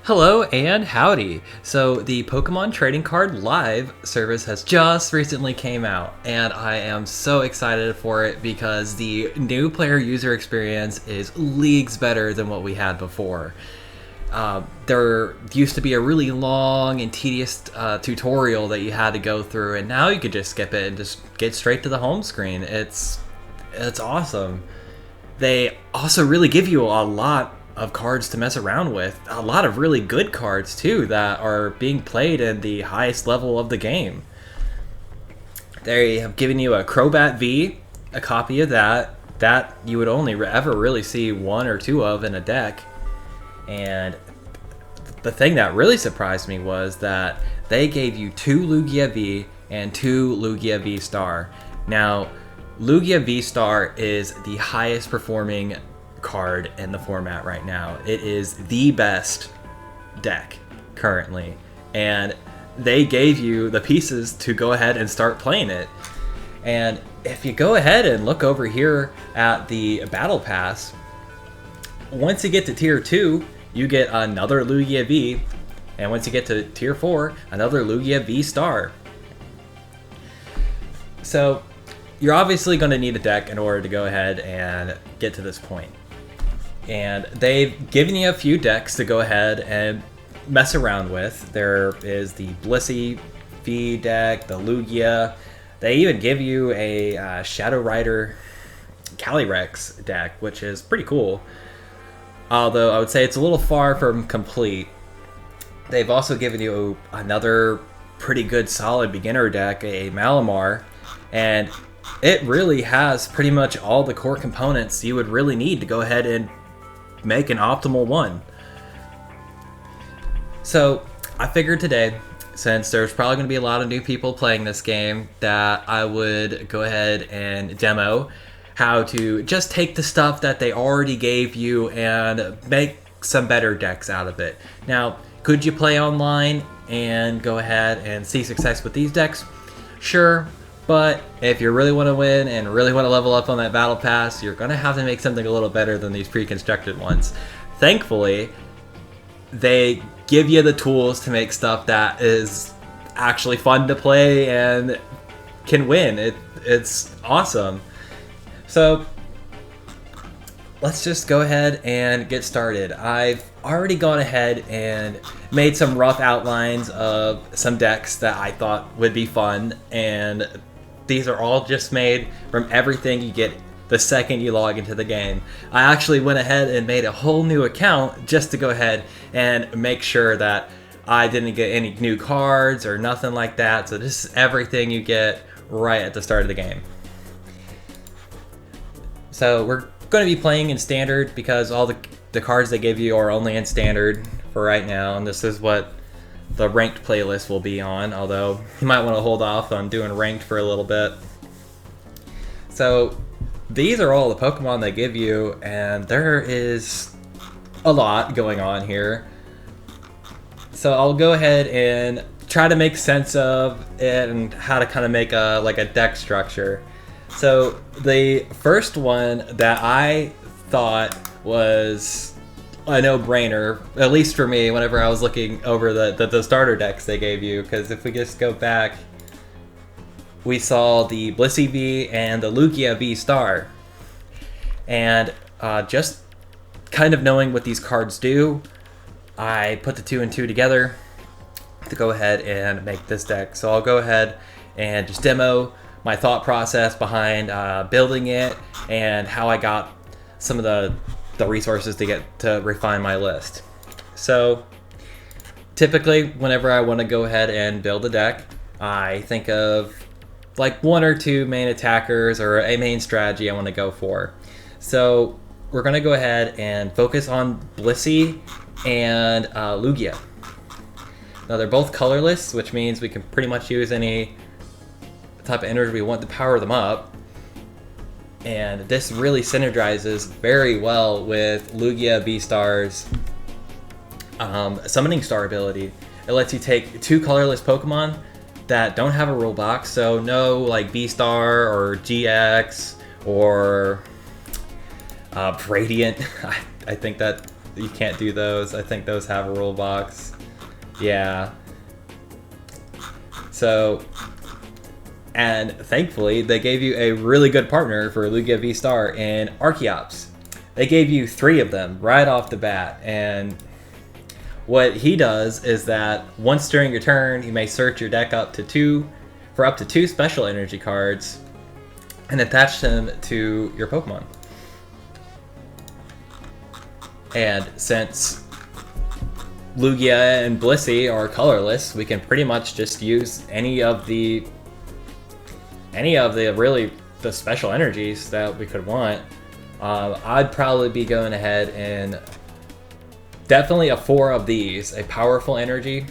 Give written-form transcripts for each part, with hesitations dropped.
Hello and howdy. So the Pokemon Trading Card Live service has just recently came out, and I am so excited for it because the new player user experience is leagues better than what we had before. There used to be a really long and tedious tutorial that you had to go through, and now you could just skip it and just get straight to the home screen. It's awesome. They also really give you a lot of cards to mess around with. A lot of really good cards too that are being played in the highest level of the game. They have given you a Crobat V, a copy of that you would only ever really see one or two of in a deck. And the thing that really surprised me was that they gave you 2 Lugia V and 2 Lugia V Star. Now, Lugia V Star is the highest performing card in the format right now. It is the best deck currently, and they gave you the pieces to go ahead and start playing it. And if you go ahead and look over here at the Battle Pass, once you get to Tier 2, you get another Lugia V, and once you get to Tier 4, another Lugia V Star. So you're obviously going to need a deck in order to go ahead and get to this point. And they've given you a few decks to go ahead and mess around with. There is the Blissey V deck, the Lugia. They even give you a Shadow Rider Calyrex deck, which is pretty cool. Although I would say it's a little far from complete. They've also given you another pretty good solid beginner deck, a Malamar. And it really has pretty much all the core components you would really need to go ahead and make an optimal one. So I figured today, since there's probably going to be a lot of new people playing this game, that I would go ahead and demo how to just take the stuff that they already gave you and make some better decks out of it. Now, could you play online and go ahead and see success with these decks? Sure. But if you really want to win and really want to level up on that Battle Pass, you're going to have to make something a little better than these pre-constructed ones. Thankfully, they give you the tools to make stuff that is actually fun to play and can win. It's awesome. So let's just go ahead and get started. I've already gone ahead and made some rough outlines of some decks that I thought would be fun, and these are all just made from everything you get the second you log into the game. I actually went ahead and made a whole new account just to go ahead and make sure that I didn't get any new cards or nothing like that. So this is everything you get right at the start of the game. So we're going to be playing in standard because all the cards they give you are only in standard for right now, and this is what the ranked playlist will be on, although you might want to hold off on doing ranked for a little bit. So these are all the Pokemon they give you, and there is a lot going on here. So I'll go ahead and try to make sense of it and how to kind of make a deck structure. So the first one that I thought was a no-brainer, at least for me, whenever I was looking over the starter decks they gave you, because if we just go back, we saw the Blissey V and the Lugia V Star. And just kind of knowing what these cards do, I put the 2 and 2 together to go ahead and make this deck. So I'll go ahead and just demo my thought process behind building it and how I got some of the resources to refine my list. So typically whenever I want to go ahead and build a deck, I think of like 1 or 2 main attackers or a main strategy I want to go for. So we're going to go ahead and focus on Blissey and Lugia. Now they're both colorless, which means we can pretty much use any type of energy we want to power them up. And this really synergizes very well with Lugia V-Star's Summoning Star ability. It lets you take 2 colorless Pokemon that don't have a rule box, so no like V-Star or GX or Radiant. I think that You can't do those. I think those have a rule box. Yeah. So, and thankfully, they gave you a really good partner for Lugia V-Star in Archeops. They gave you 3 of them right off the bat, and what he does is that once during your turn, you may search your deck up to 2 special energy cards and attach them to your Pokemon. And since Lugia and Blissey are colorless, we can pretty much just use any of the really the special energies that we could want. I'd probably be going ahead and definitely a 4 of these, a powerful energy.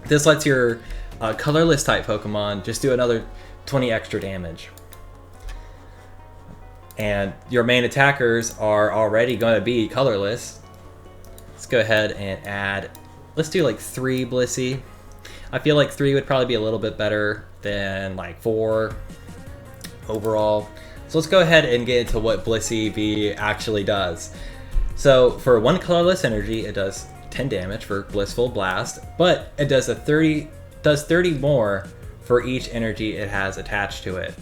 This lets your colorless type Pokemon just do another 20 extra damage. And your main attackers are already going to be colorless. Let's go ahead and add, let's do like 3 Blissey. I feel like 3 would probably be a little bit better than like 4 overall. So let's go ahead and get into what Blissey V actually does. So for 1 colorless energy, it does 10 damage for Blissful Blast, but it does 30 more for each energy it has attached to it.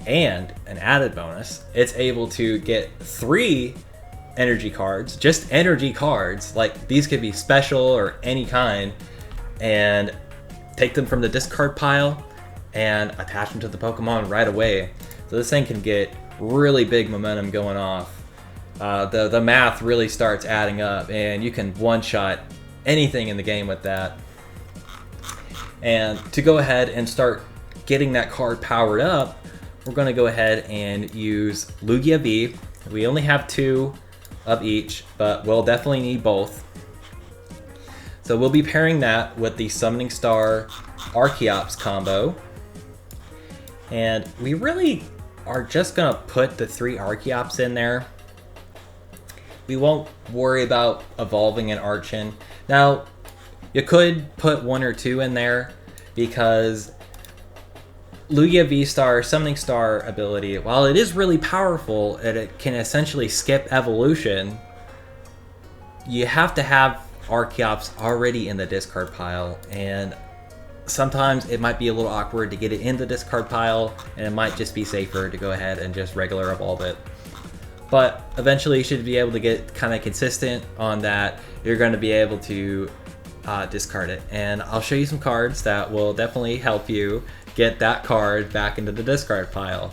And an added bonus, it's able to get 3 energy cards, just energy cards, like these could be special or any kind, and take them from the discard pile and attach them to the Pokemon right away. So this thing can get really big momentum going off. The math really starts adding up, and you can one-shot anything in the game with that. And to go ahead and start getting that card powered up, we're going to go ahead and use Lugia V. We only have 2 of each, but we'll definitely need both. So we'll be pairing that with the Summoning Star Archeops combo. And we really are just going to put the 3 Archeops in there. We won't worry about evolving an Archon. Now, you could put 1 or 2 in there because Lugia V-Star Summoning Star ability, while it is really powerful and it can essentially skip evolution, you have to have Archeops already in the discard pile, and sometimes it might be a little awkward to get it in the discard pile, and it might just be safer to go ahead and just regular evolve it. But eventually you should be able to get kind of consistent on that. You're going to be able to discard it. And I'll show you some cards that will definitely help you get that card back into the discard pile.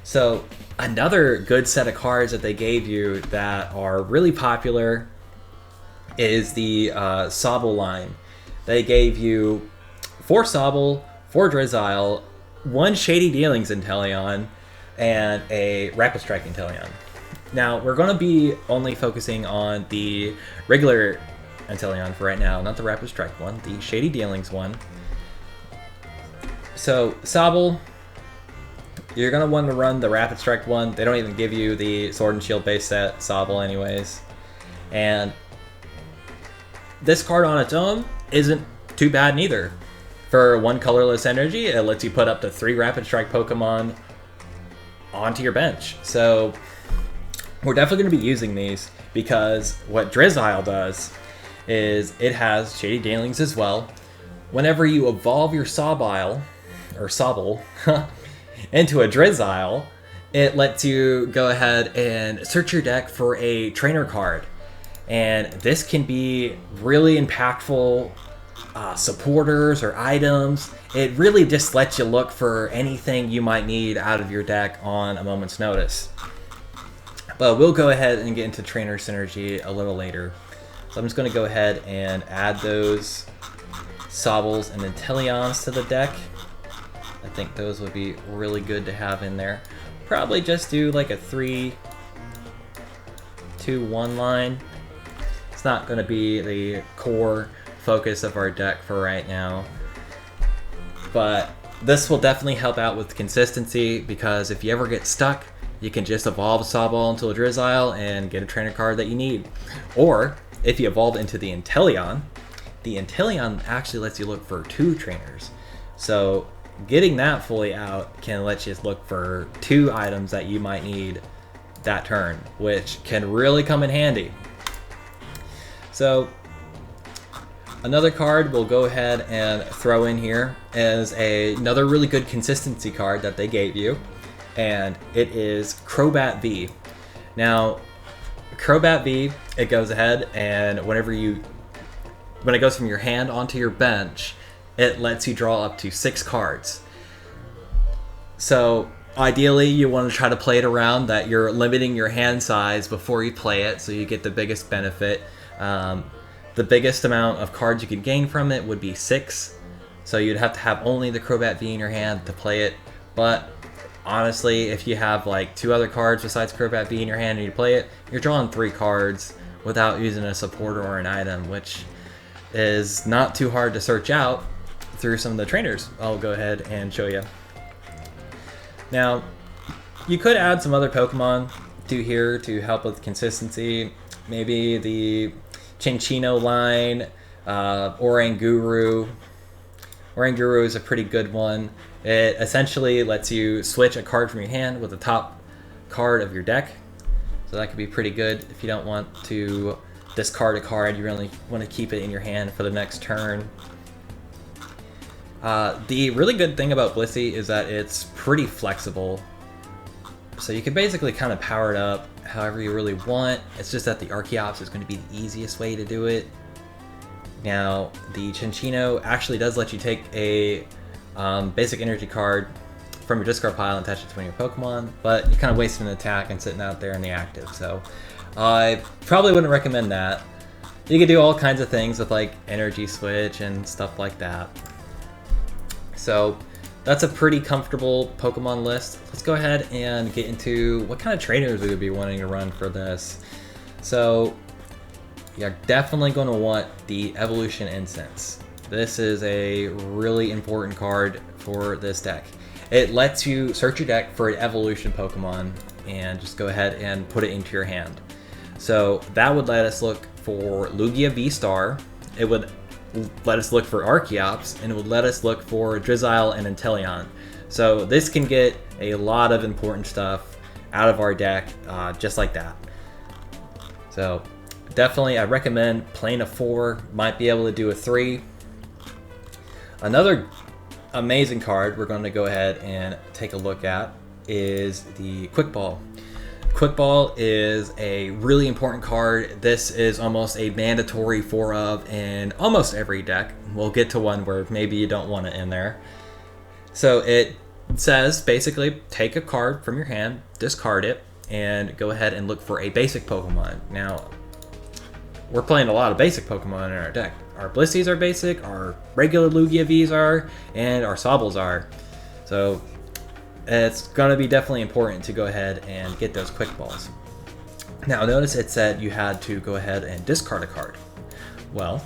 So another good set of cards that they gave you that are really popular is the Sobble line. They gave you 4 Sobble, 4 Drizzile, 1 Shady Dealings Inteleon, and a Rapid Strike Inteleon. Now, we're going to be only focusing on the regular Inteleon for right now, not the Rapid Strike one, the Shady Dealings one. So, Sobble, you're going to want to run the Rapid Strike one. They don't even give you the Sword and Shield base set Sobble anyways. And this card on its own isn't too bad neither. For 1 colorless energy, it lets you put up to 3 Rapid Strike Pokemon onto your bench. So we're definitely going to be using these because what Drizzile does is it has Shady Dealings as well. Whenever you evolve your Sobble into a Drizzile, it lets you go ahead and search your deck for a trainer card. And this can be really impactful supporters or items. It really just lets you look for anything you might need out of your deck on a moment's notice. But we'll go ahead and get into trainer synergy a little later. So I'm just going to go ahead and add those Sobbles and Inteleons to the deck. I think those would be really good to have in there. Probably just do like a 3-2-1 line. It's not going to be the core focus of our deck for right now. But this will definitely help out with consistency because if you ever get stuck, you can just evolve a Sobble into a Drizzile and get a trainer card that you need. Or if you evolve into the Inteleon actually lets you look for 2 trainers. So getting that fully out can let you look for 2 items that you might need that turn, which can really come in handy. So another card we'll go ahead and throw in here is another really good consistency card that they gave you, and it is Crobat V. Now, Crobat V, it goes ahead and when it goes from your hand onto your bench, it lets you draw up to 6 cards. So ideally, you want to try to play it around that you're limiting your hand size before you play it, so you get the biggest benefit. The biggest amount of cards you could gain from it would be 6, so you'd have to have only the Crobat V in your hand to play it. But honestly, if you have like 2 other cards besides Crobat V in your hand and you play it, you're drawing 3 cards without using a supporter or an item, which is not too hard to search out through some of the trainers. I'll go ahead and show you. Now, you could add some other Pokemon to here to help with consistency. Maybe the Chinchino line, Oranguru. Oranguru is a pretty good one. It essentially lets you switch a card from your hand with the top card of your deck. So that could be pretty good if you don't want to discard a card. You really want to keep it in your hand for the next turn. The really good thing about Blissey is that it's pretty flexible. So you can basically kind of power it up however you really want. It's just that the Archeops is going to be the easiest way to do it. Now, the Chinchino actually does let you take a basic energy card from your discard pile and attach it to one of your Pokemon, but you're kind of wasting an attack and sitting out there in the active. So I probably wouldn't recommend that. You could do all kinds of things with like energy switch and stuff like that. So that's a pretty comfortable Pokemon list. Let's go ahead and get into what kind of trainers we would be wanting to run for this. So you're definitely going to want the Evolution Incense. This is a really important card for this deck. It lets you search your deck for an evolution Pokemon and just go ahead and put it into your hand. So that would let us look for Lugia V-Star. It would let us look for Archeops, and it would let us look for Drizzile and Inteleon. So this can get a lot of important stuff out of our deck just like that. So definitely I recommend playing a 4, might be able to do a 3. Another amazing card we're going to go ahead and take a look at is the Quick Ball. Quick Ball is a really important card. This is almost a mandatory 4 of in almost every deck. We'll get to one where maybe you don't want it in there. So it says basically take a card from your hand, discard it, and go ahead and look for a basic Pokemon. Now, we're playing a lot of basic Pokemon in our deck. Our Blisseys are basic, our regular Lugia Vs are, and our Sobbles are. So it's going to be definitely important to go ahead and get those Quick Balls. Now notice it said you had to go ahead and discard a card. Well,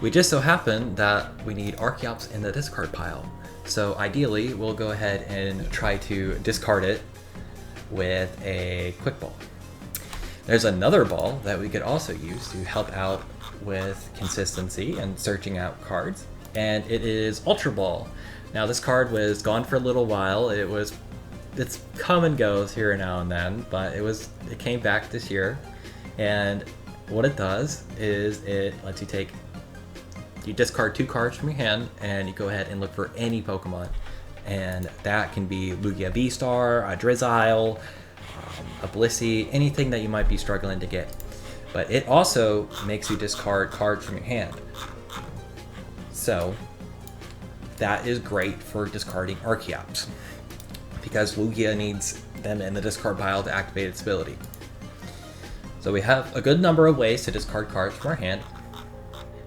we just so happen that we need Archeops in the discard pile. So ideally, we'll go ahead and try to discard it with a Quick Ball. There's another ball that we could also use to help out with consistency and searching out cards, and it is Ultra Ball. Now this card was gone for a little while. It's come and goes here now and then, but it came back this year, and what it does is it lets you discard 2 cards from your hand and you go ahead and look for any Pokemon, and that can be Lugia V-Star, a Drizzile, a Blissey, anything that you might be struggling to get. But it also makes you discard cards from your hand. So that is great for discarding Archeops, because Lugia needs them in the discard pile to activate its ability. So we have a good number of ways to discard cards from our hand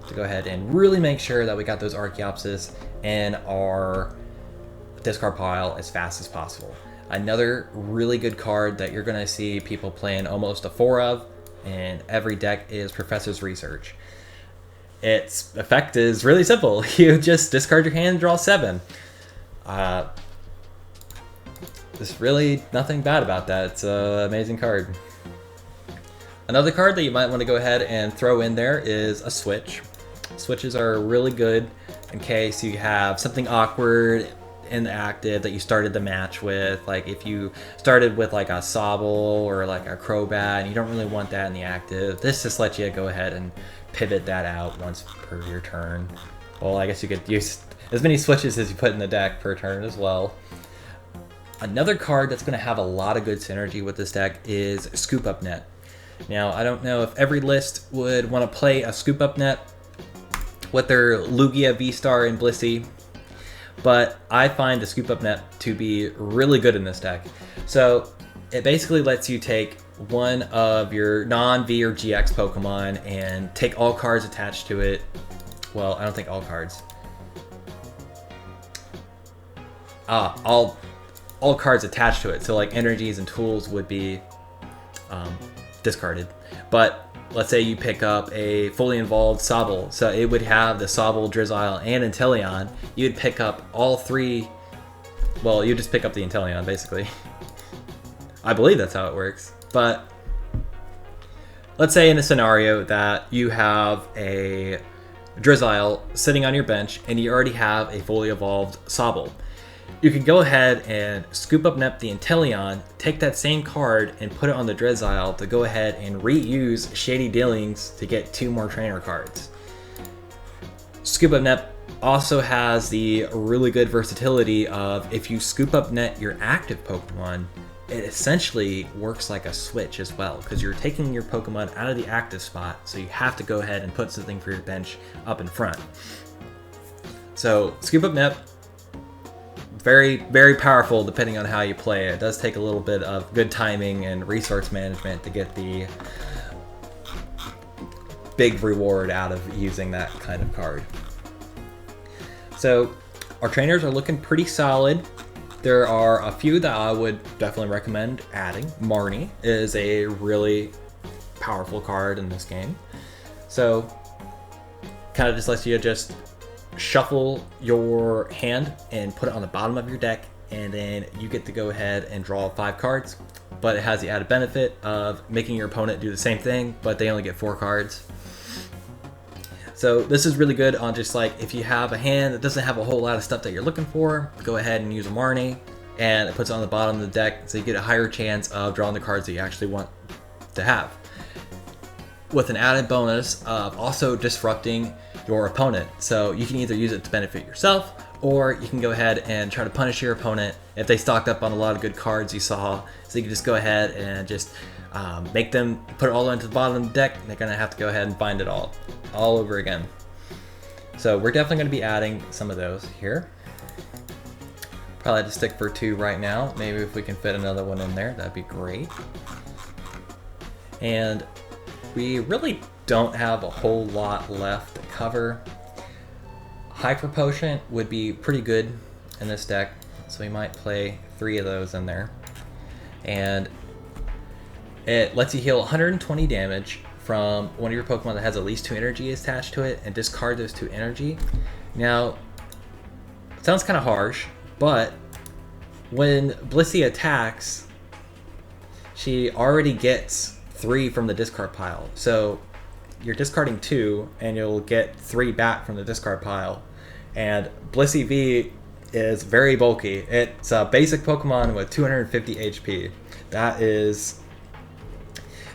to go ahead and really make sure that we got those Archeopses in our discard pile as fast as possible. Another really good card that you're going to see people playing almost a 4 of in every deck is Professor's Research. Its effect is really simple. You just discard your hand and draw 7. There's really nothing bad about that. It's an amazing card. Another card that you might want to go ahead and throw in there is a Switch. Switches are really good in case you have something awkward in the active that you started the match with. Like if you started with like a Sobble or like a Crobat and you don't really want that in the active, this just lets you go ahead and pivot that out once per your turn. Well, I guess you could use as many switches as you put in the deck per turn as well. Another card that's going to have a lot of good synergy with this deck is Scoop Up Net. Now, I don't know if every list would want to play a Scoop Up Net with their Lugia, V-Star, and Blissey, but I find the Scoop Up Net to be really good in this deck. So it basically lets you take one of your non-V or GX Pokemon and take all cards attached to it. Well, I don't think all cards. All cards attached to it. So like energies and tools would be discarded. But let's say you pick up a fully involved Sobble. So it would have the Sobble, Drizzile, and Inteleon. You'd pick up all three. Well, you just pick up the Inteleon, basically. I believe that's how it works. But let's say in a scenario that you have a Drizzile sitting on your bench and you already have a fully evolved Sobble. You can go ahead and Scoop Up Net the Inteleon, take that same card and put it on the Drizzile to go ahead and reuse Shady Dealings to get 2 more trainer cards. Scoop Up Net also has the really good versatility of if you Scoop Up Net your active Pokemon, it essentially works like a switch as well, because you're taking your Pokemon out of the active spot, so you have to go ahead and put something for your bench up in front. So Scoop Up Net, very, very powerful depending on how you play it. It does take a little bit of good timing and resource management to get the big reward out of using that kind of card. So our trainers are looking pretty solid. There are a few that I would definitely recommend adding. Marnie is a really powerful card in this game. So kind of just lets you just shuffle your hand and put it on the bottom of your deck, and then you get to go ahead and draw 5 cards. But it has the added benefit of making your opponent do the same thing, but they only get 4 cards. So this is really good on just like if you have a hand that doesn't have a whole lot of stuff that you're looking for, go ahead and use a Marnie, and it puts it on the bottom of the deck so you get a higher chance of drawing the cards that you actually want to have. With an added bonus of also disrupting your opponent. So you can either use it to benefit yourself, or you can go ahead and try to punish your opponent if they stocked up on a lot of good cards you saw. So you can just go ahead and just make them put it all into the bottom of the deck, and they're going to have to go ahead and find it all over again. So we're definitely going to be adding some of those here. Probably have to stick for 2 right now. Maybe if we can fit another one in there, that'd be great. And we really don't have a whole lot left to cover. Hyper Potion would be pretty good in this deck, so we might play 3 of those in there. And it lets you heal 120 damage from one of your Pokemon that has at least 2 energy attached to it, and discard those 2 energy. Now, it sounds kind of harsh, but when Blissey attacks, she already gets 3 from the discard pile. So you're discarding 2, and you'll get 3 back from the discard pile. And Blissey V is very bulky. It's a basic Pokemon with 250 HP. That is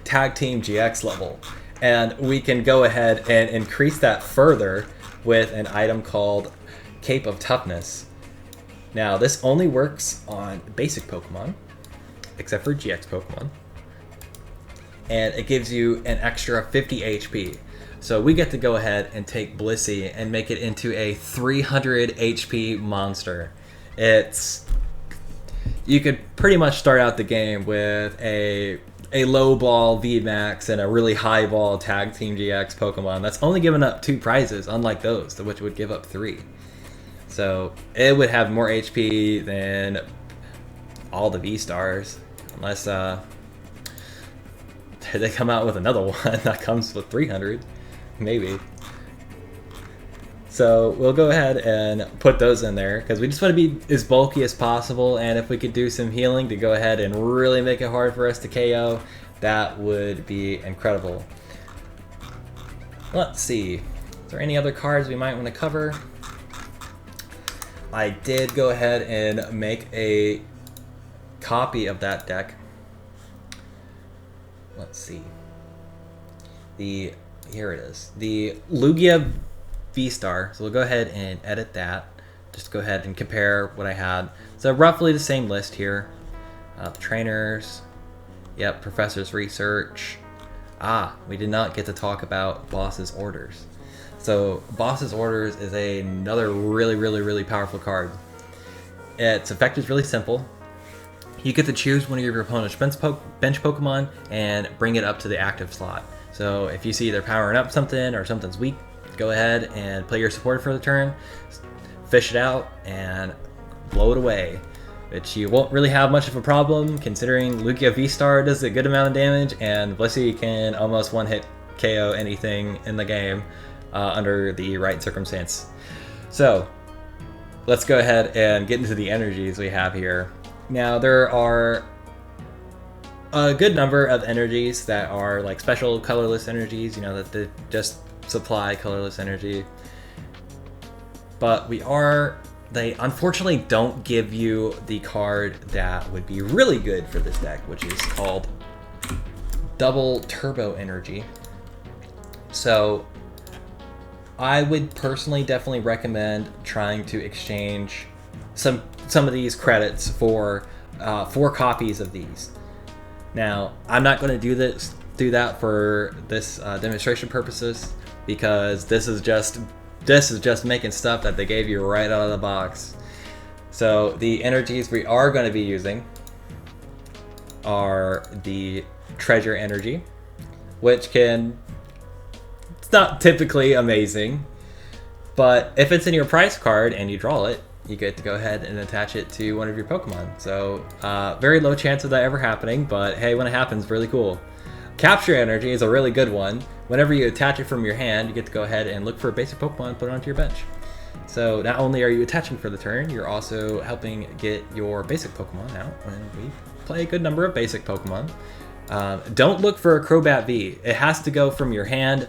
Tag Team GX level. And we can go ahead and increase that further with an item called Cape of Toughness. Now, this only works on basic Pokemon, except for GX Pokemon. And it gives you an extra 50 HP. So we get to go ahead and take Blissey and make it into a 300 HP monster. You could pretty much start out the game with a low ball VMAX and a really high ball Tag Team GX Pokemon that's only given up 2 prizes, unlike those, which would give up 3. So it would have more HP than all the V-Stars, unless they come out with another one that comes with 300, maybe. So we'll go ahead and put those in there because we just want to be as bulky as possible, and if we could do some healing to go ahead and really make it hard for us to KO, that would be incredible. Let's see, is there any other cards we might want to cover? I did go ahead and make a copy of that deck. Let's see. Here it is. The Lugia V-Star. So we'll go ahead and edit that. Just go ahead and compare what I had. So roughly the same list here. Trainers. Yep, Professor's Research. We did not get to talk about Boss's Orders. So Boss's Orders is another really powerful card. Its effect is really simple. You get to choose one of your opponent's bench Pokemon and bring it up to the active slot. So if you see they're powering up something or something's weak, go ahead and play your supporter for the turn, fish it out, and blow it away. Which you won't really have much of a problem considering Lugia V-Star does a good amount of damage and Blissey can almost one-hit KO anything in the game under the right circumstance. So let's go ahead and get into the energies we have here. Now there are a good number of energies that are like special colorless energies, you know, that they just supply colorless energy. But they unfortunately don't give you the card that would be really good for this deck, which is called Double Turbo Energy. So I would personally definitely recommend trying to exchange some of these credits for 4 copies of these. Now, I'm not going to do that for this demonstration purposes because this is just making stuff that they gave you right out of the box. So the energies we are going to be using are the Treasure Energy, which it's not typically amazing, but if it's in your prize card and you draw it, you get to go ahead and attach it to one of your Pokemon. So very low chance of that ever happening, but hey, when it happens, really cool. Capture Energy is a really good one. Whenever you attach it from your hand, you get to go ahead and look for a basic Pokemon and put it onto your bench. So not only are you attaching for the turn, you're also helping get your basic Pokemon out when we play a good number of basic Pokemon. Don't look for a Crobat V. It has to go from your hand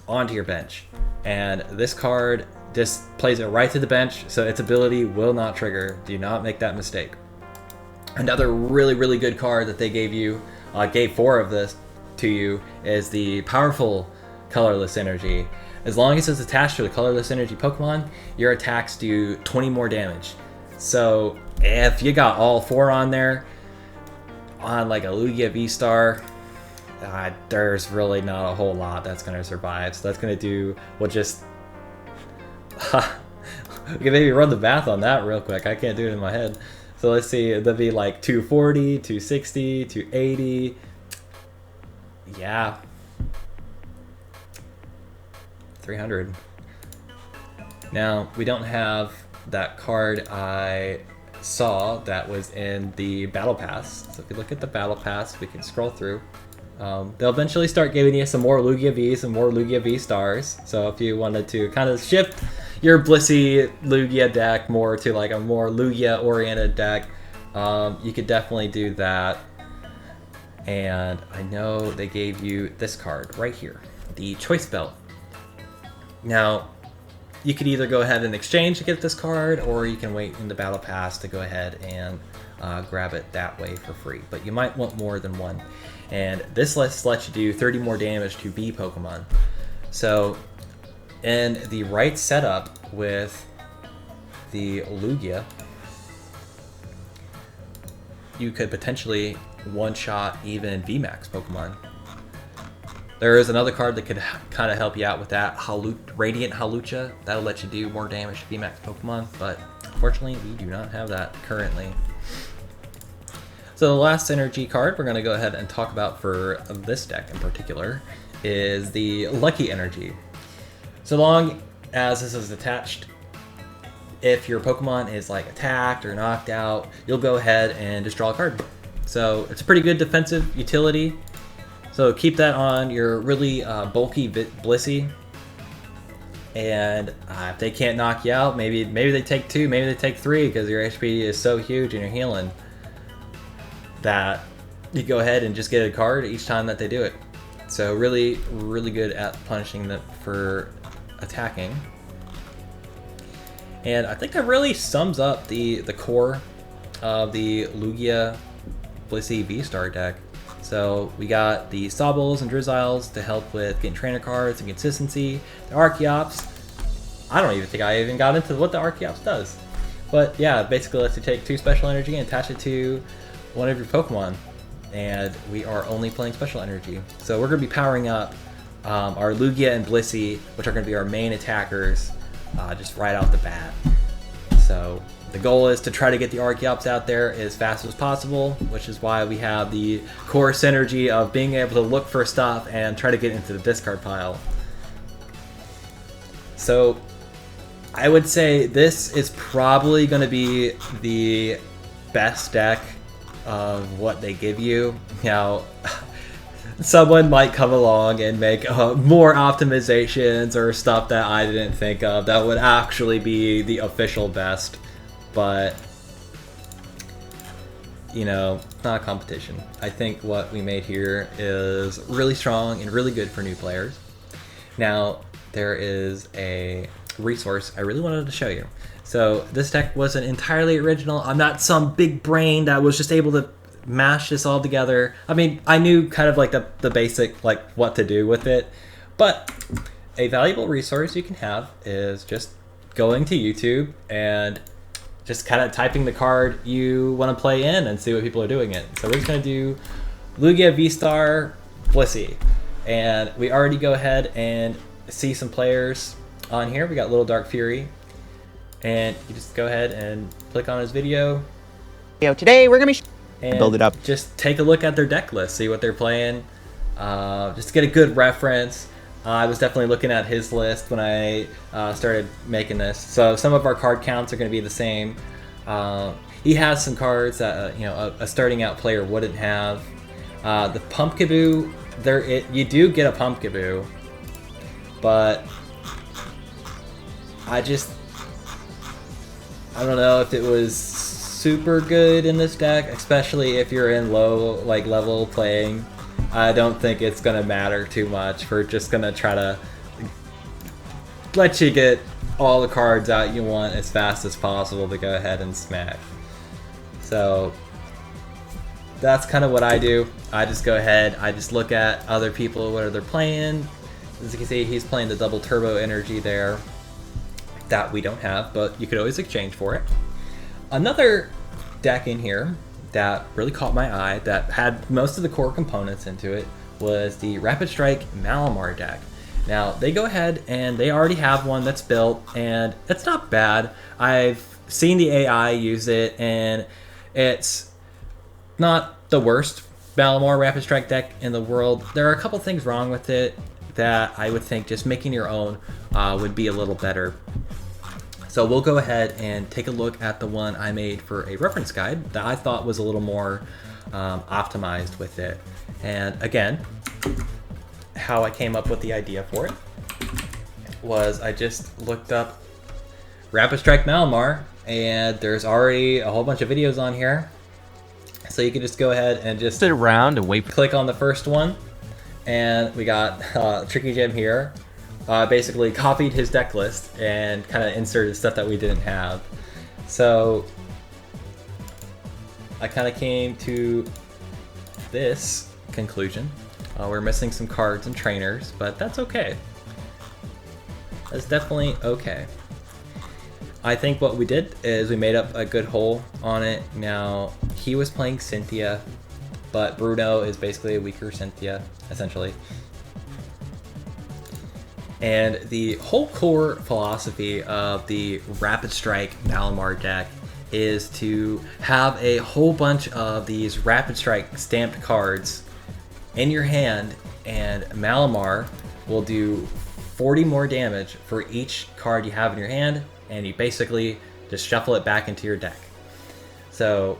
onto your bench. And this card just plays it right to the bench, so its ability will not trigger. Do not make that mistake. Another really good card that they gave 4 of this to you is the powerful Colorless Energy. As long as it's attached to a Colorless Energy Pokemon, your attacks do 20 more damage. So if you got all 4 on there, on like a Lugia V-Star, there's really not a whole lot that's going to survive. So that's going to do what just... We can maybe run the math on that real quick. I can't do it in my head. So let's see, that'd be like 240, 260, 280. Yeah. 300. Now, we don't have that card I saw that was in the Battle Pass. So if you look at the Battle Pass, we can scroll through. They'll eventually start giving you some more Lugia Vs and more Lugia V-Stars. So if you wanted to kind of shift your Blissey Lugia deck more to like a more Lugia-oriented deck, you could definitely do that. And I know they gave you this card right here, the Choice Belt. Now, you could either go ahead and exchange to get this card, or you can wait in the Battle Pass to go ahead and grab it that way for free. But you might want more than one. And this lets you do 30 more damage to B Pokemon. So in the right setup with the Lugia, you could potentially one-shot even VMAX Pokemon. There is another card that could kind of help you out with that, Radiant Halucha. That'll let you do more damage to VMAX Pokemon, but unfortunately we do not have that currently. So the last energy card we're going to go ahead and talk about for this deck in particular is the Lucky Energy. So long as this is attached, if your Pokemon is like attacked or knocked out, you'll go ahead and just draw a card. So it's a pretty good defensive utility. So keep that on your really bulky Blissey. And if they can't knock you out, maybe they take 2, maybe they take 3 because your HP is so huge and you're healing that you go ahead and just get a card each time that they do it. So really good at punishing them for attacking. And I think that really sums up the core of the Lugia Blissey V-Star deck. So we got the Sobbles and Drizziles to help with getting trainer cards and consistency. The Archeops, I don't even think I even got into what the Archeops does. But yeah, basically lets you take 2 special energy and attach it to one of your Pokemon. And we are only playing special energy. So we're going to be powering up our Lugia and Blissey, which are going to be our main attackers, just right off the bat. So the goal is to try to get the Archeops out there as fast as possible, which is why we have the core synergy of being able to look for stuff and try to get into the discard pile. So I would say this is probably going to be the best deck of what they give you. Now, someone might come along and make more optimizations or stuff that I didn't think of that would actually be the official best. But, you know, not a competition. I think what we made here is really strong and really good for new players. Now, there is a resource I really wanted to show you. So this deck wasn't entirely original. I'm not some big brain that was just able to mash this all together. I mean, I knew kind of like the basic, like what to do with it. But a valuable resource you can have is just going to YouTube and just kind of typing the card you want to play in and see what people are doing it. So we're just going to do Lugia V-Star Blissey. And we already go ahead and see some players on here. We got Little Dark Fury. And you just go ahead and click on his video. Today we're going to be build it up. Just take a look at their deck list, see what they're playing. Just to get a good reference. I was definitely looking at his list when I started making this. So some of our card counts are going to be the same. He has some cards that you know a starting out player wouldn't have. The Pumpkaboo, you do get a Pumpkaboo, but I don't know if it was super good in this deck, especially if you're in low level playing. I don't think it's gonna matter too much. We're just gonna try to let you get all the cards out you want as fast as possible to go ahead and smack. So that's kind of what I do. I just go ahead, I just look at other people, what are they playing. As you can see, he's playing the double turbo energy there that we don't have, but you could always exchange for it. Another deck in here that really caught my eye, that had most of the core components into it, was the Rapid Strike Malamar deck. Now, they go ahead and they already have one that's built, and it's not bad. I've seen the AI use it, and it's not the worst Malamar Rapid Strike deck in the world. There are a couple things wrong with it that I would think just making your own would be a little better. So we'll go ahead and take a look at the one I made for a reference guide that I thought was a little more optimized with it. And again, how I came up with the idea for it was I just looked up Rapid Strike Malamar, and there's already a whole bunch of videos on here. So you can just go ahead and just sit around and wait. Click on the first one, and we got Tricky Jim here. Basically copied his deck list and kind of inserted stuff that we didn't have. So I kind of came to this conclusion. We're missing some cards and trainers, but that's okay. That's definitely okay. I think what we did is we made up a good hole on it. Now, he was playing Cynthia, but Bruno is basically a weaker Cynthia, essentially. And the whole core philosophy of the Rapid Strike Malamar deck is to have a whole bunch of these Rapid Strike stamped cards in your hand, and Malamar will do 40 more damage for each card you have in your hand, and you basically just shuffle it back into your deck. So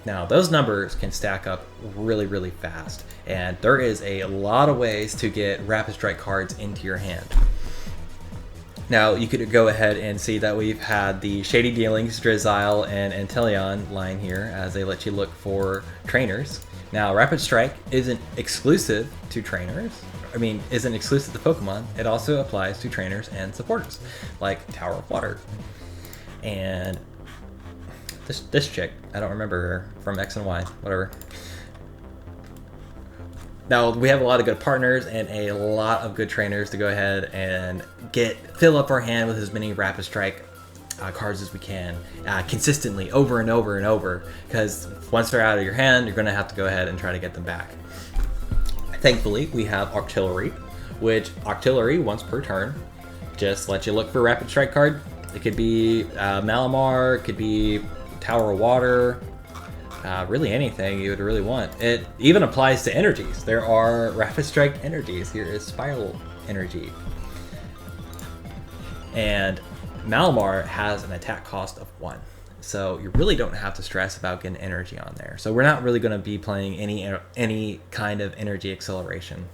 now those numbers can stack up really, really fast, and there is a lot of ways to get Rapid Strike cards into your hand. Now you could go ahead and see that we've had the Shady Dealings, Drizzile, and Anteleon line here as they let you look for trainers. Now Rapid Strike isn't exclusive to trainers. Isn't exclusive to Pokemon. It also applies to trainers and supporters, like Tower of Water. And this chick, I don't remember her, from X and Y, whatever. Now, we have a lot of good partners and a lot of good trainers to go ahead and fill up our hand with as many Rapid Strike cards as we can consistently over and over and over, because once they're out of your hand, you're going to have to go ahead and try to get them back. Thankfully, we have Artillery, which Artillery, once per turn, just lets you look for Rapid Strike card. It could be Malamar, it could be Tower of Water, really anything you would really want. It even applies to energies. There are Rapid Strike energies. Here is Spiral Energy. And Malamar has an attack cost of 1. So you really don't have to stress about getting energy on there. So we're not really going to be playing any kind of energy acceleration.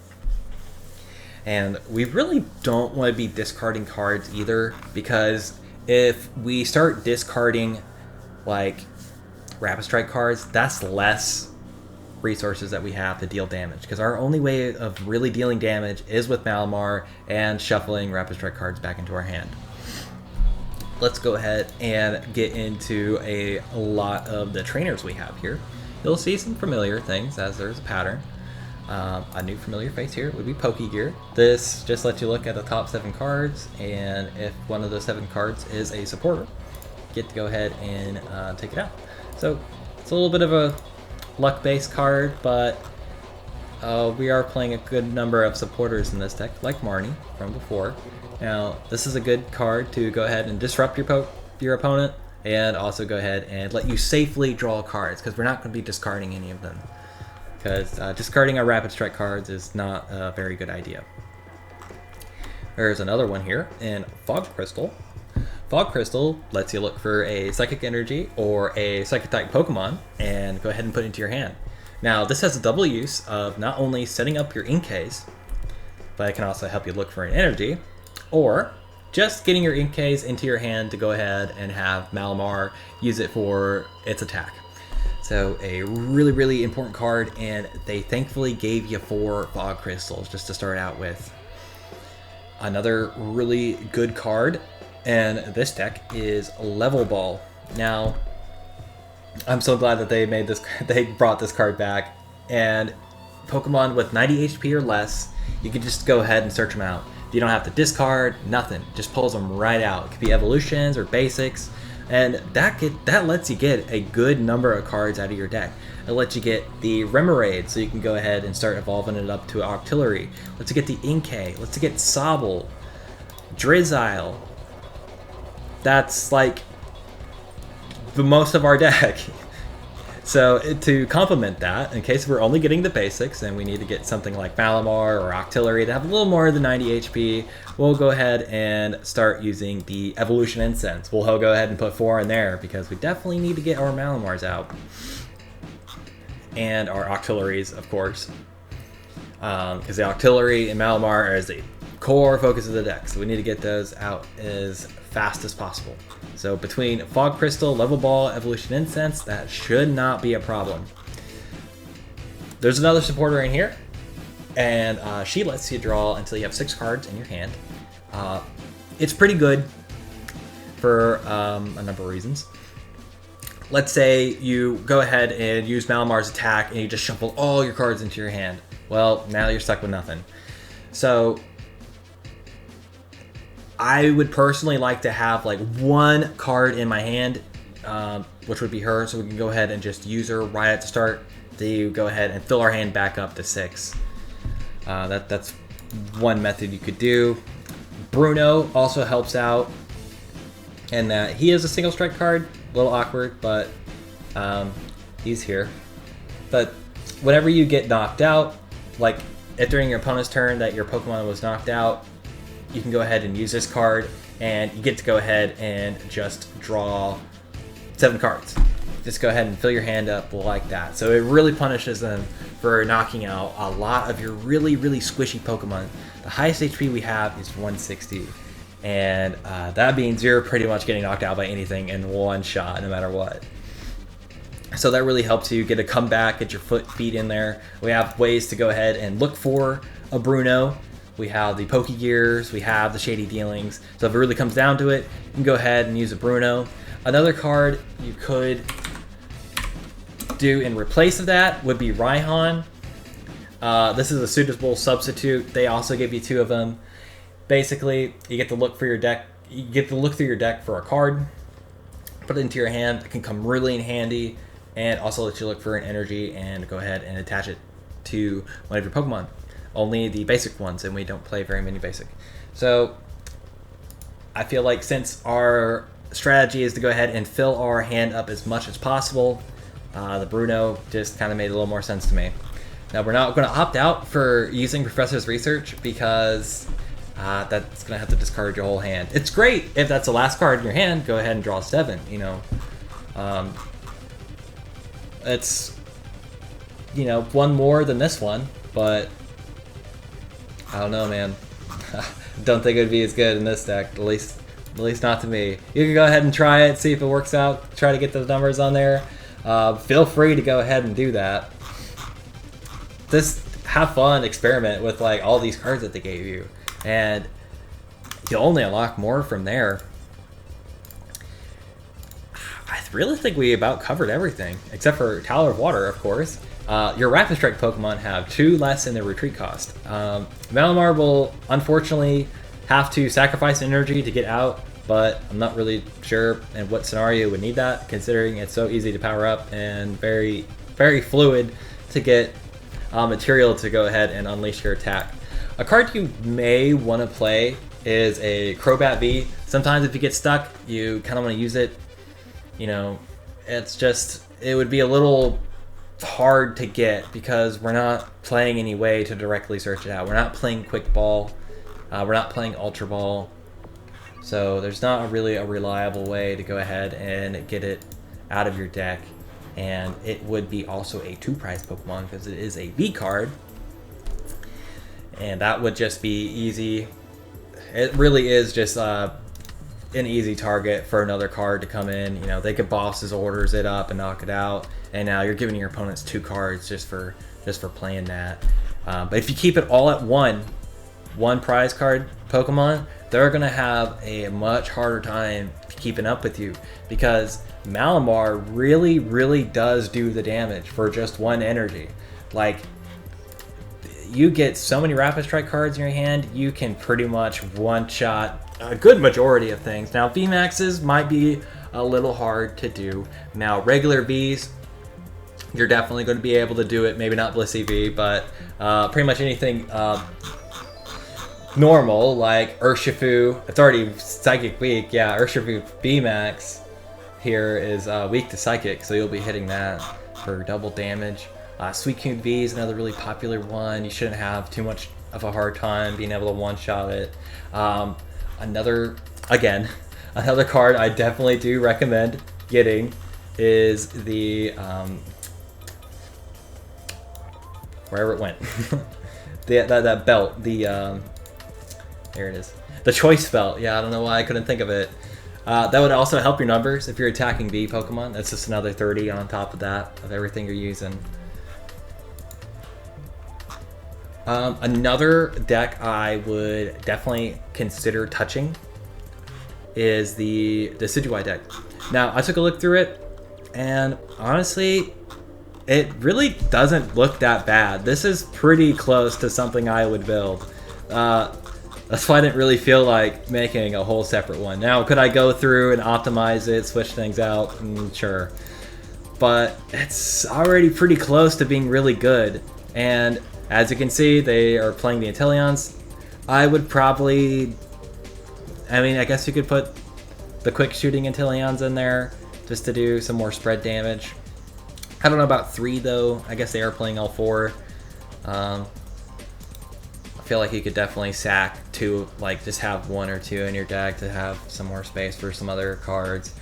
And we really don't want to be discarding cards either, because if we start discarding like Rapid Strike cards, that's less resources that we have to deal damage, because our only way of really dealing damage is with Malamar and shuffling Rapid Strike cards back into our hand. Let's go ahead and get into a lot of the trainers we have here. You'll see some familiar things as there's a pattern. A new familiar face here would be Pokegear. This just lets you look at the top 7 cards, and if one of those 7 cards is a supporter, you get to go ahead and take it out. So it's a little bit of a luck-based card, but we are playing a good number of supporters in this deck, like Marnie from before. Now, this is a good card to go ahead and disrupt your opponent, and also go ahead and let you safely draw cards, because we're not going to be discarding any of them. Because discarding our Rapid Strike cards is not a very good idea. There's another one here in Fog Crystal. Fog Crystal lets you look for a Psychic Energy or a Psychic-type Pokemon and go ahead and put it into your hand. Now, this has a double use of not only setting up your Inkays, but it can also help you look for an energy, or just getting your Inkays into your hand to go ahead and have Malamar use it for its attack. So a really, really important card, and they thankfully gave you 4 Fog Crystals just to start out with. Another really good card in this deck is Level Ball. Now, I'm so glad that they brought this card back, and Pokemon with 90 HP or less, you can just go ahead and search them out. You don't have to discard, nothing. Just pulls them right out. It could be evolutions or basics, and that lets you get a good number of cards out of your deck. It lets you get the Remoraid, so you can go ahead and start evolving it up to Octillery. Lets you get the Inkay. Lets you get Sobble, Drizzile. That's like the most of our deck. So to complement that, in case we're only getting the basics and we need to get something like Malamar or Octillery to have a little more than 90 HP, we'll go ahead and start using the Evolution Incense. We'll go ahead and put 4 in there, because we definitely need to get our Malamars out. And our Octilleries, of course. Because the Octillery and Malamar are the core focus of the deck, so we need to get those out as fast as possible. So between Fog Crystal, Level Ball, Evolution Incense, that should not be a problem. There's another supporter in here, and she lets you draw until you have 6 cards in your hand. It's pretty good for a number of reasons. Let's say you go ahead and use Malamar's attack and you just shuffle all your cards into your hand. Well, now you're stuck with nothing. So I would personally like to have like 1 card in my hand, which would be her, so we can go ahead and just use her right at the start to go ahead and fill our hand back up to 6. That's one method you could do. Bruno also helps out, and that he is a single strike card. A little awkward, but he's here. But whenever you get knocked out, like if during your opponent's turn that your Pokemon was knocked out, you can go ahead and use this card, and you get to go ahead and just draw 7 cards. Just go ahead and fill your hand up like that. So it really punishes them for knocking out a lot of your really, really squishy Pokemon. The highest HP we have is 160. And that means you're pretty much getting knocked out by anything in one shot, no matter what. So that really helps you get a comeback, get your feet in there. We have ways to go ahead and look for a Bruno. we have the Pokegears, we have the Shady Dealings. So if it really comes down to it, you can go ahead and use a Bruno. Another card you could do in replace of that would be Raihan. This is a suitable substitute. They also give you 2 of them. Basically, you get to look for your deck. You get to look through your deck for a card, put it into your hand. It can come really in handy, and also let you look for an energy and go ahead and attach it to one of your Pokemon. Only the basic ones, and we don't play very many basic. So I feel like since our strategy is to go ahead and fill our hand up as much as possible, the Bruno just kind of made a little more sense to me. Now we're not going to opt out for using Professor's Research because that's going to have to discard your whole hand. It's great if that's the last card in your hand. Go ahead and draw 7. You know, it's one more than this one, but I don't know, man. Don't think it would be as good in this deck, at least not to me. You can go ahead and try it, see if it works out. Try to get those numbers on there. Feel free to go ahead and do that. Just have fun, experiment with like all these cards that they gave you, and you'll only unlock more from there. I really think we about covered everything, except for Tower of Water, of course. Your Rapid Strike Pokemon have 2 less in their retreat cost. Malamar will unfortunately have to sacrifice energy to get out, but I'm not really sure in what scenario would need that, considering it's so easy to power up and very, very fluid to get material to go ahead and unleash your attack. A card you may want to play is a Crobat V. Sometimes if you get stuck, you kind of want to use it. It would be a little hard to get because we're not playing any way to directly search it out. We're not playing Quick Ball. We're not playing Ultra Ball. So there's not really a reliable way to go ahead and get it out of your deck. And it would be also a 2-prize Pokemon because it is a V card. And that would just be easy. It really is just an easy target for another card to come in. They could Boss's Orders it up and knock it out. And now you're giving your opponents 2 cards just for playing that. But if you keep it all at one prize card Pokemon, they're going to have a much harder time keeping up with you because Malamar really, really does do the damage for just 1 energy. Like, you get so many Rapid Strike cards in your hand, you can pretty much one-shot a good majority of things. Now, VMAXs might be a little hard to do. Now, regular Vs, you're definitely going to be able to do it. Maybe not Blissey V, but pretty much anything normal, like Urshifu. It's already Psychic weak. Yeah, Urshifu VMAX here is weak to Psychic, so you'll be hitting that for double damage. Suicune V is another really popular one. You shouldn't have too much of a hard time being able to one-shot it. Another card I definitely do recommend getting is the wherever it went. that belt, there it is. The Choice Belt. Yeah, I don't know why I couldn't think of it. That would also help your numbers if you're attacking V Pokemon. That's just another 30 on top of that, of everything you're using. Another deck I would definitely consider touching is the Decidueye deck. Now, I took a look through it, and honestly, it really doesn't look that bad. This is pretty close to something I would build. That's why I didn't really feel like making a whole separate one. Now, could I go through and optimize it, switch things out? Sure. But it's already pretty close to being really good. And as you can see, they are playing the Inteleons. I would probably... I guess you could put the quick shooting Inteleons in there just to do some more spread damage. I don't know about 3, though. I guess they are playing all 4. I feel like you could definitely sack 2, like just have 1 or 2 in your deck to have some more space for some other cards.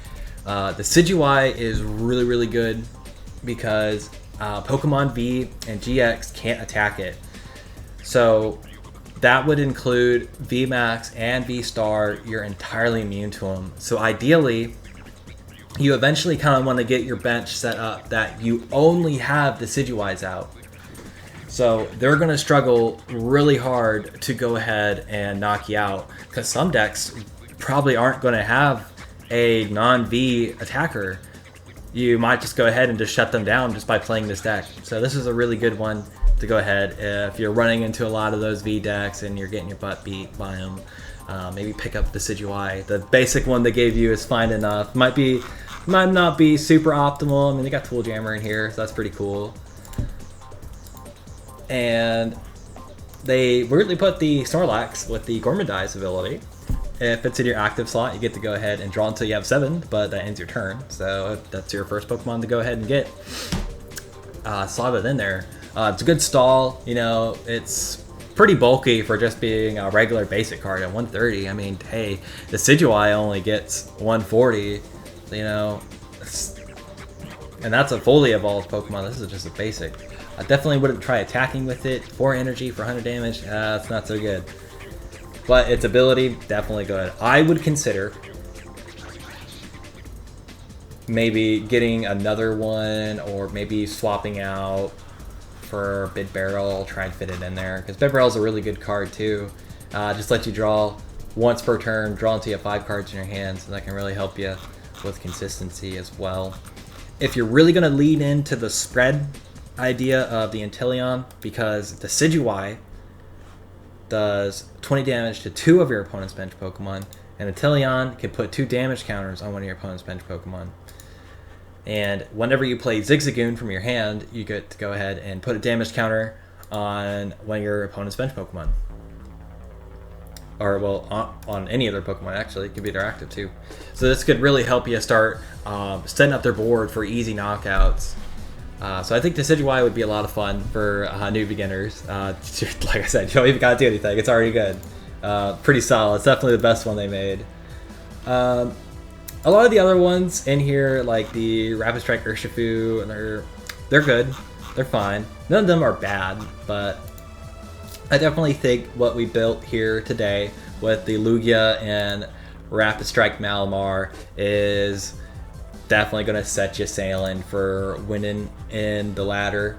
The Decidueye is really, really good because Pokemon V and GX can't attack it. So that would include VMAX and V-Star. You're entirely immune to them. So ideally, you eventually kind of want to get your bench set up that you only have Decidueyes out. So they're going to struggle really hard to go ahead and knock you out, because some decks probably aren't going to have a non-V attacker. You might just go ahead and just shut them down just by playing this deck. So this is a really good one to go ahead if you're running into a lot of those V decks and you're getting your butt beat by them. Maybe pick up the Decidueye. The basic one they gave you is fine enough. Might not be super optimal. I mean, they got Tool Jammer in here, so that's pretty cool. And they weirdly put the Snorlax with the Gormandize ability. If it's in your active slot, you get to go ahead and draw until you have 7, but that ends your turn. So that's your first Pokemon to go ahead and get. Slot it in there. It's a good stall. You know, it's pretty bulky for just being a regular basic card at 130. I mean, hey, the Decidueye only gets 140. You know, and that's a fully evolved Pokemon. This is just a basic. I definitely wouldn't try attacking with it. 4 energy for 100 damage. It's not so good. But its ability, definitely good. I would consider maybe getting another one, or maybe swapping out for Bid Barrel. Try and fit it in there, because Bid Barrel is a really good card too. Just let you draw once per turn, draw until you have 5 cards in your hands, and that can really help you with consistency as well. If you're really going to lean into the spread idea of the Inteleon, because the Decidueye does 20 damage to 2 of your opponent's bench Pokemon, and Inteleon can put 2 damage counters on one of your opponent's bench Pokemon. And whenever you play Zigzagoon from your hand, you get to go ahead and put a damage counter on one of your opponent's bench Pokemon. Or, well, on any other Pokemon, actually. It could be their active, too. So this could really help you start setting up their board for easy knockouts. So I think Decidueye would be a lot of fun for new beginners. Like I said, you don't even gotta do anything. It's already good. Pretty solid. It's definitely the best one they made. A lot of the other ones in here, like the Rapid Strike Urshifu, they're good. They're fine. None of them are bad, but I definitely think what we built here today with the Lugia and Rapid Strike Malamar is definitely going to set you sailing for winning in the ladder.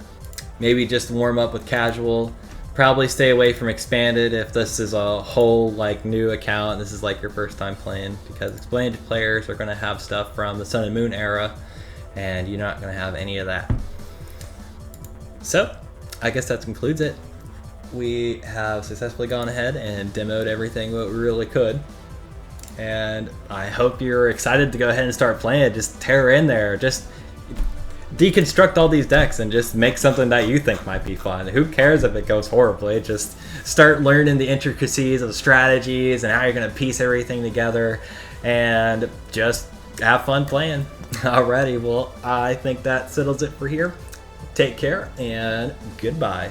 Maybe just warm up with casual. Probably stay away from expanded if this is a whole like new account. This is like your first time playing, because expanded players are going to have stuff from the Sun and Moon era, and you're not going to have any of that. So I guess that concludes it. We have successfully gone ahead and demoed everything what we really could. And I hope you're excited to go ahead and start playing. Just tear in there. Just deconstruct all these decks and just make something that you think might be fun. Who cares if it goes horribly? Just start learning the intricacies of the strategies and how you're going to piece everything together, and just have fun playing. Alrighty, well, I think that settles it for here. Take care and goodbye.